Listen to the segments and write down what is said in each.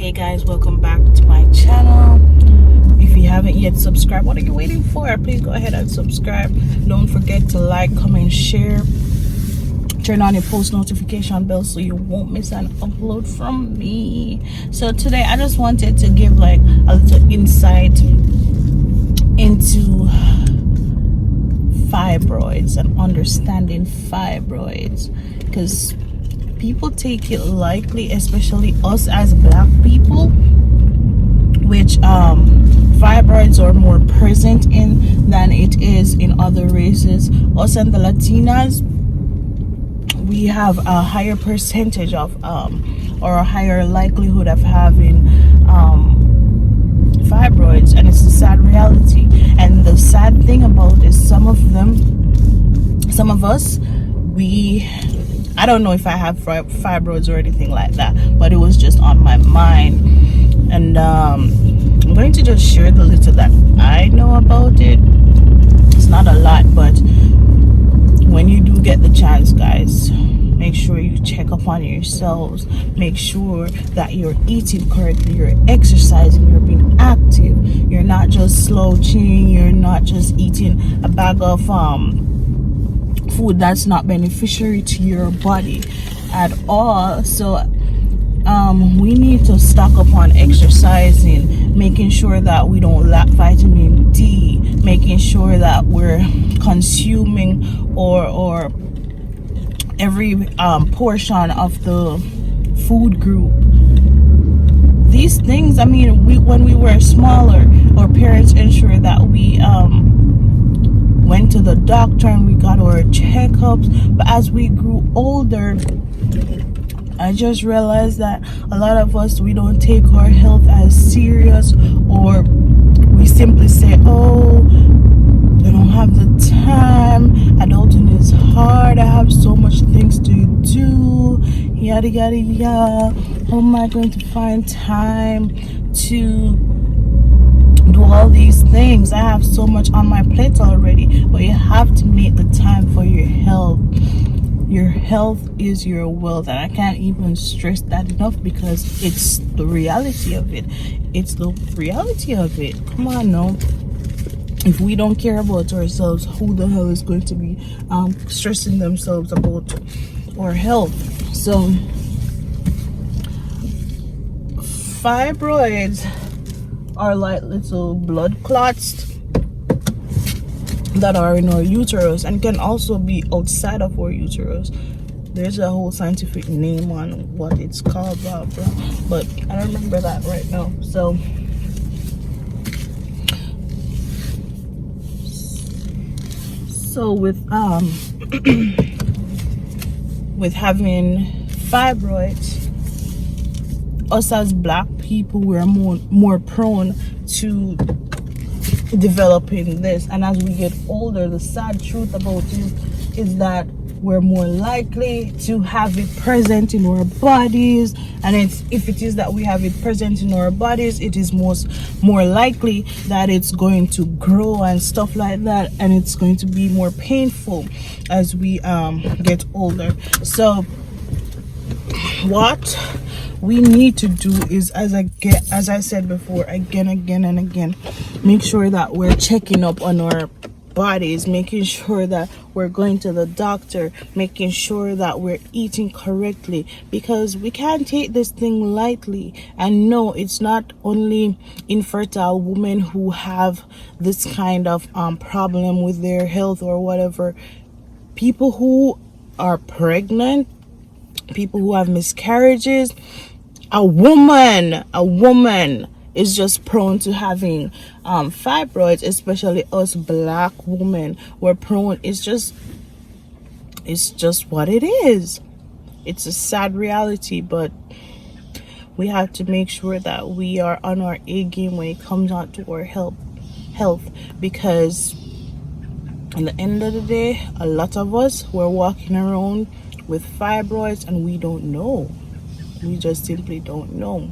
Hey guys, welcome back to my channel. If you haven't yet subscribed, what are you waiting for? Please go ahead and subscribe. Don't forget to like, comment, share. Turn on your post notification bell so you won't miss an upload from me. So today I just wanted to give like a little insight into fibroids and understanding fibroids, because people take it lightly, especially us as black people, which fibroids are more present in than it is in other races. Us and the Latinas, we have a higher percentage of or a higher likelihood of having fibroids, and it's a sad reality. And the sad thing about this, some of us, I don't know if I have fibroids or anything like that, but it was just on my mind. And I'm going to just share the little that I know about it. It's not a lot, but when you do get the chance, guys, make sure you check up on yourselves. Make sure that you're eating correctly, you're exercising, you're being active. You're not just slouching, you're not just eating a bag of food that's not beneficial to your body at all. So we need to stock up on exercising, making sure that we don't lack vitamin D, making sure that we're consuming or every portion of the food group. These things, I mean, when we were smaller, our parents ensured that we went to the doctor and we got our checkups. But as we grew older, I just realized that a lot of us, we don't take our health as serious, or we simply say, oh, I don't have the time, adulting is hard, I have so much things to do, yada yada yada. How am I going to find time to do all these things? I have so much on my plate already. But you have to make the time for your health. Your health is your wealth, and I can't even stress that enough, because it's the reality of it. It's the reality of it. Come on now. If we don't care about ourselves, who the hell is going to be stressing themselves about our health? So fibroids are like little blood clots that are in our uterus, and can also be outside of our uterus. There's a whole scientific name on what it's called, blah, blah, but I don't remember that right now. So with with having fibroids, us as black people, we're more prone to developing this. And as we get older, the sad truth about it is that we're more likely to have it present in our bodies. And if it is that we have it present in our bodies, it is more likely that it's going to grow and stuff like that, and it's going to be more painful as we get older. So what we need to do is, as I said before, again and again, make sure that we're checking up on our bodies, making sure that we're going to the doctor, making sure that we're eating correctly, because we can't take this thing lightly. And no, it's not only infertile women who have this kind of problem with their health or whatever. People who are pregnant, people who have miscarriages, a woman is just prone to having fibroids, especially us black women. We're prone. It's just what it is. It's a sad reality, but we have to make sure that we are on our A game when it comes out to our health, because at the end of the day, a lot of us, we're walking around with fibroids and we don't know. We just simply don't know.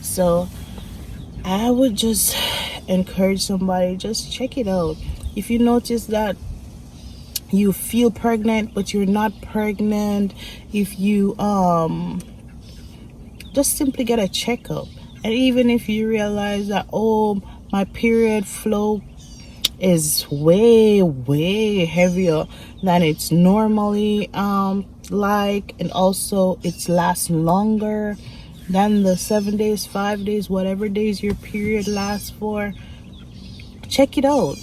So I would just encourage somebody, just check it out. If you notice that you feel pregnant but you're not pregnant, if you just simply get a checkup. And even if you realize that, oh, my period flow is way heavier than it's normally like, and also it's lasts longer than the 7 days, 5 days, whatever days your period lasts for, check it out.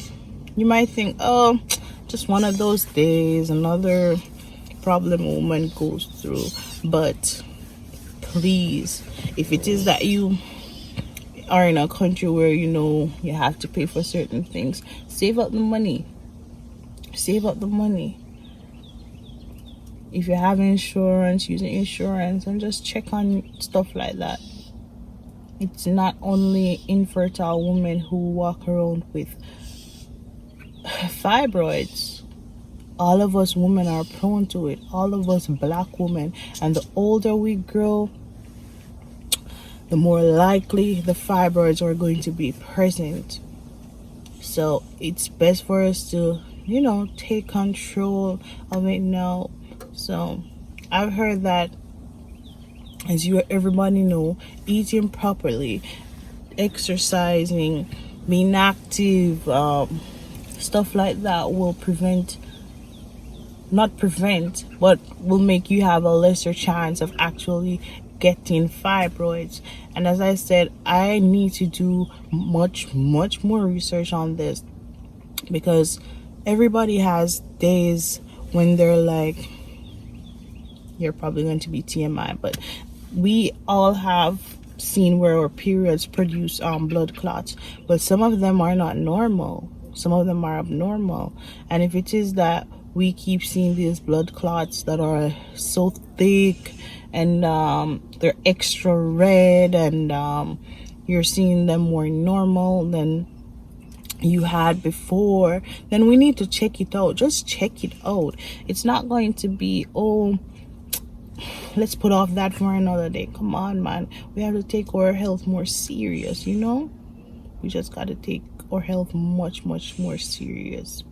You might think, oh, just one of those days, another problem woman goes through. But please, if it is that you are in a country where you have to pay for certain things, save up the money. If you have insurance, use insurance and just check on stuff like that. It's not only infertile women who walk around with fibroids. All of us women are prone to it. All of us black women. And the older we grow, the more likely the fibroids are going to be present. So it's best for us to, take control of it now. So I've heard that, as everybody know, eating properly, exercising, being active, stuff like that will but will make you have a lesser chance of actually getting fibroids. And as I said, I need to do much more research on this, because everybody has days when they're like, you're probably going to be TMI, but we all have seen where our periods produce blood clots, but some of them are not normal, some of them are abnormal. And if it is that we keep seeing these blood clots that are so thick and they're extra red, and you're seeing them more normal than you had before, then we need to check it out. Just check it out. It's not going to be, oh, let's put off that for another day. Come on, man. We have to take our health more serious, we just got to take our health much more serious.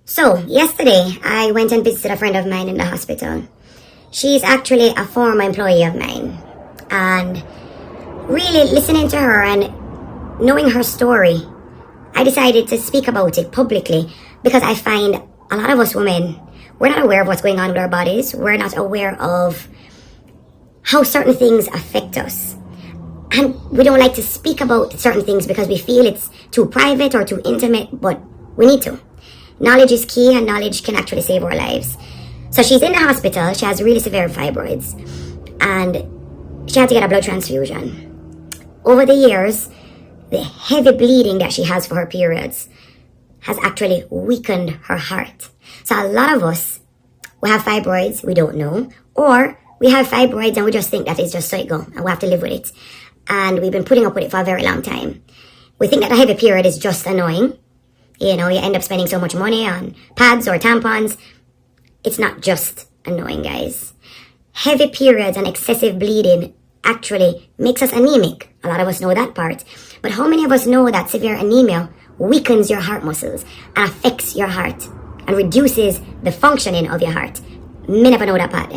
So, yesterday, I went and visited a friend of mine in the hospital. She's actually a former employee of mine. And really listening to her and knowing her story, I decided to speak about it publicly, because I find a lot of us women, we're not aware of what's going on with our bodies. We're not aware of how certain things affect us. And we don't like to speak about certain things because we feel it's too private or too intimate, but we need to. Knowledge is key, and knowledge can actually save our lives. So she's in the hospital. She has really severe fibroids, and she had to get a blood transfusion. Over the years, the heavy bleeding that she has for her periods has actually weakened her heart. So a lot of us, we have fibroids, we don't know, or we have fibroids and we just think that it's just so it go and we have to live with it. And we've been putting up with it for a very long time. We think that a heavy period is just annoying. You end up spending so much money on pads or tampons. It's not just annoying, guys. Heavy periods and excessive bleeding actually makes us anemic. A lot of us know that part. But how many of us know that severe anemia weakens your heart muscles and affects your heart and reduces the functioning of your heart? Me never know that part.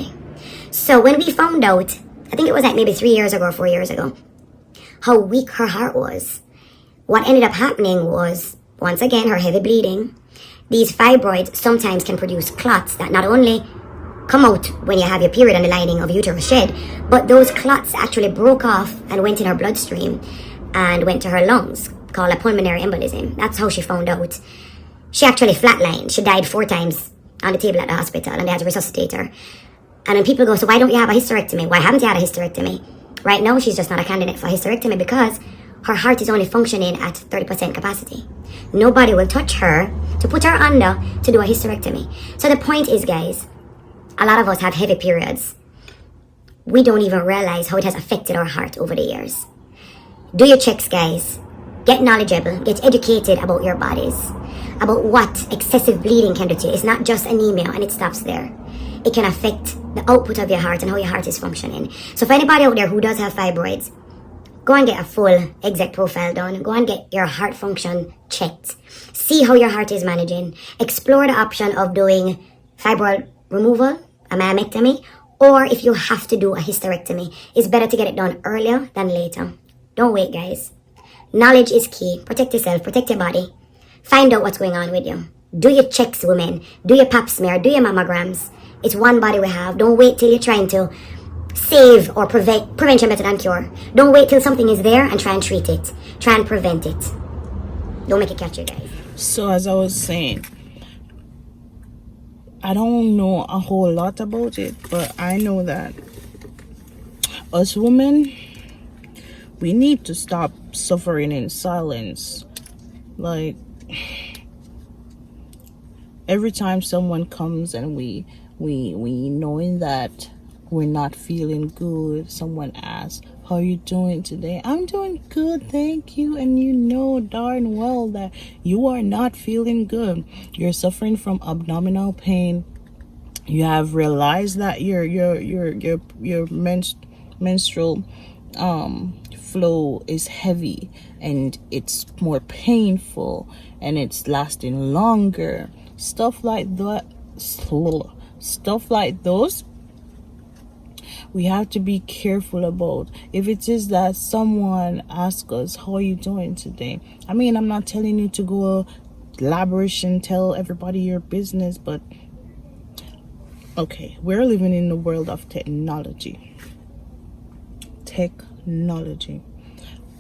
So when we found out, I think it was like maybe 3 years ago or 4 years ago, how weak her heart was, what ended up happening was, once again, her heavy bleeding. These fibroids sometimes can produce clots that not only come out when you have your period and the lining of uterus shed, but those clots actually broke off and went in her bloodstream and went to her lungs, called a pulmonary embolism. That's how she found out. She actually flatlined. She died 4 times on the table at the hospital, and they had to resuscitate her. And when people go, so why don't you have a hysterectomy? Why haven't you had a hysterectomy? Right now, she's just not a candidate for a hysterectomy because her heart is only functioning at 30% capacity. Nobody will touch her to put her under to do a hysterectomy. So the point is, guys, a lot of us have heavy periods. We don't even realize how it has affected our heart over the years. Do your checks, guys. Get knowledgeable. Get educated about your bodies, about what excessive bleeding can do to you. It's not just anemia and it stops there. It can affect the output of your heart and how your heart is functioning. So for anybody out there who does have fibroids, go and get a full exec profile done. Go and get your heart function checked. See how your heart is managing. Explore the option of doing fibroid removal, a myomectomy, or if you have to do a hysterectomy. It's better to get it done earlier than later. Don't wait, guys. Knowledge is key. Protect yourself, protect your body. Find out what's going on with you. Do your checks, women. Do your pap smear, do your mammograms. It's one body we have. Don't wait till you're trying to save or prevention better than cure. Don't wait till something is there and try and treat it. Try and prevent it. Don't make it catch you, guys. So as I was saying, I don't know a whole lot about it, but I know that us women, we need to stop suffering in silence. Like, every time someone comes and we knowing that we're not feeling good, someone asks, how are you doing today? I'm doing good, thank you. And you know darn well that you are not feeling good. You're suffering from abdominal pain. You have realized that your menstrual flow is heavy and it's more painful and it's lasting longer. Stuff like that, stuff like those, we have to be careful about. If it is that someone asks us, how are you doing today? I mean, I'm not telling you to go lavish and tell everybody your business, but okay, we're living in the world of technology.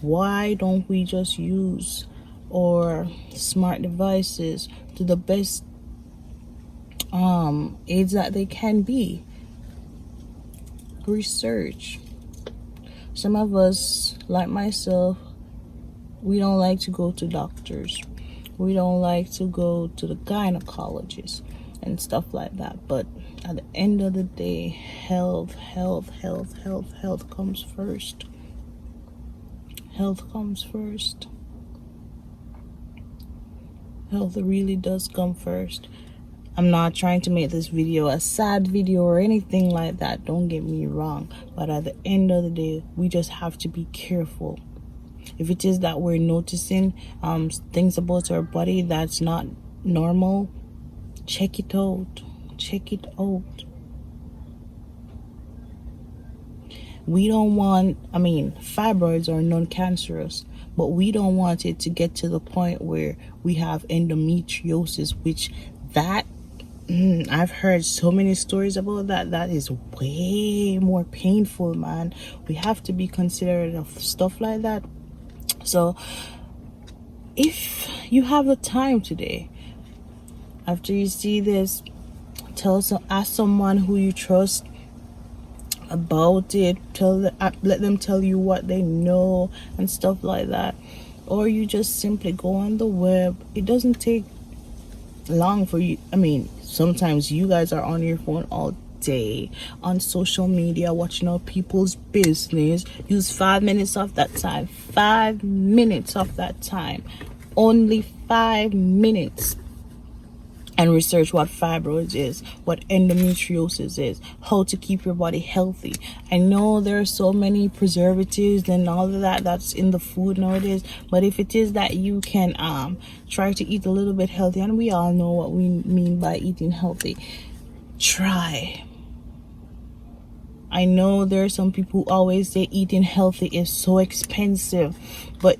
Why don't we just use our smart devices to the best aids that they can be? Research. Some of us, like myself, we don't like to go to doctors. We don't like to go to the gynecologist and stuff like that. But at the end of the day, health comes first. Health comes first. Health really does come first. I'm not trying to make this video a sad video or anything like that. Don't get me wrong. But at the end of the day, we just have to be careful. If it is that we're noticing things about our body that's not normal, check it out. We don't want, fibroids are non-cancerous, but we don't want it to get to the point where we have endometriosis, which I've heard so many stories about that. That is way more painful, man. We have to be considerate of stuff like that. So if you have the time today, after you see this, ask someone who you trust about it. Let them tell you what they know and stuff like that. Or you just simply go on the web. It doesn't take long for you. Sometimes you guys are on your phone all day on social media watching all people's business. Use 5 minutes of that time. 5 minutes of that time. Only 5 minutes. And research what fibroids is, what endometriosis is, how to keep your body healthy. I know there are so many preservatives and all of that that's in the food nowadays, but if it is that you can try to eat a little bit healthy, and we all know what we mean by eating healthy, try. I know there are some people who always say eating healthy is so expensive, but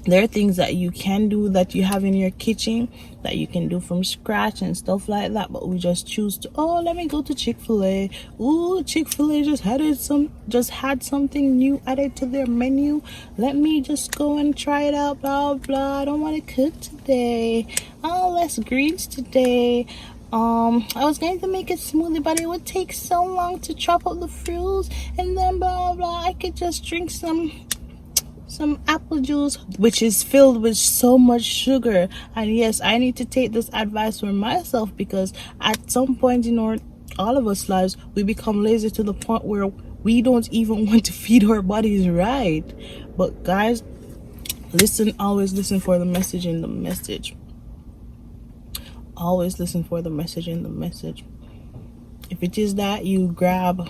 there are things that you can do that you have in your kitchen that you can do from scratch and stuff like that, but we just choose to, let me go to Chick-fil-A. Ooh, Chick-fil-A just had something new added to their menu. Let me just go and try it out, blah blah. I don't want to cook today. Less greens today. I was going to make a smoothie, but it would take so long to chop up the fruits, and then blah blah. I could just drink some apple juice, which is filled with so much sugar. And yes, I need to take this advice for myself, because at some point in all of us lives, we become lazy to the point where we don't even want to feed our bodies right. But guys, always listen for the message in the message. Always listen for the message in the message. If it is that you grab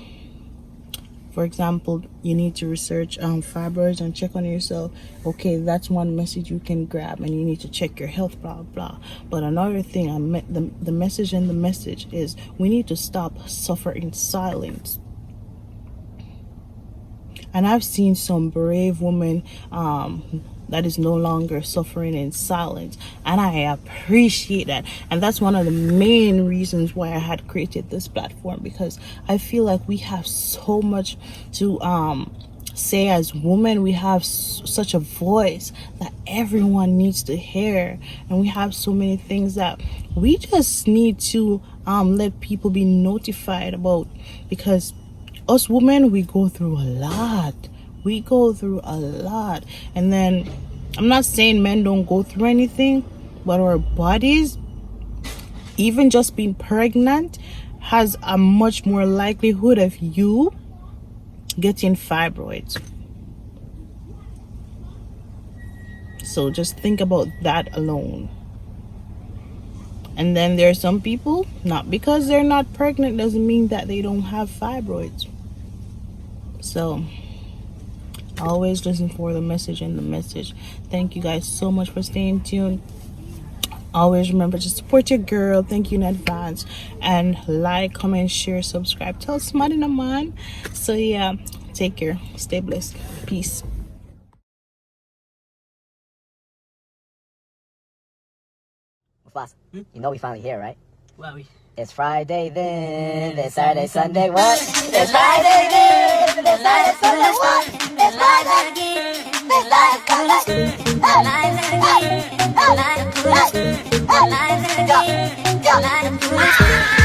For example, you need to research fibroids and check on yourself. Okay, that's one message you can grab, and you need to check your health, blah blah. But another thing, the message in the message is we need to stop suffering in silence. And I've seen some brave women that is no longer suffering in silence, and I appreciate that. And that's one of the main reasons why I had created this platform, because I feel like we have so much to say as women. We have such a voice that everyone needs to hear, and we have so many things that we just need to let people be notified about, because us women, we go through a lot. And then I'm not saying men don't go through anything, but our bodies, even just being pregnant, has a much more likelihood of you getting fibroids. So just think about that alone. And then there are some people, not because they're not pregnant doesn't mean that they don't have fibroids. So always listen for the message in the message. Thank you guys so much for staying tuned. Always remember to support your girl. Thank you in advance. And like, comment, share, subscribe. Tell somebody no man. So yeah, take care. Stay blessed. Peace. Mufasa, you know we finally here, right? Well, we. It's Friday then, it's Saturday, Sunday, what? It's Friday then, it's Saturday, Sunday, what? It's Friday again, it's Saturday, Sunday, it's Friday again, it's Saturday, Sunday,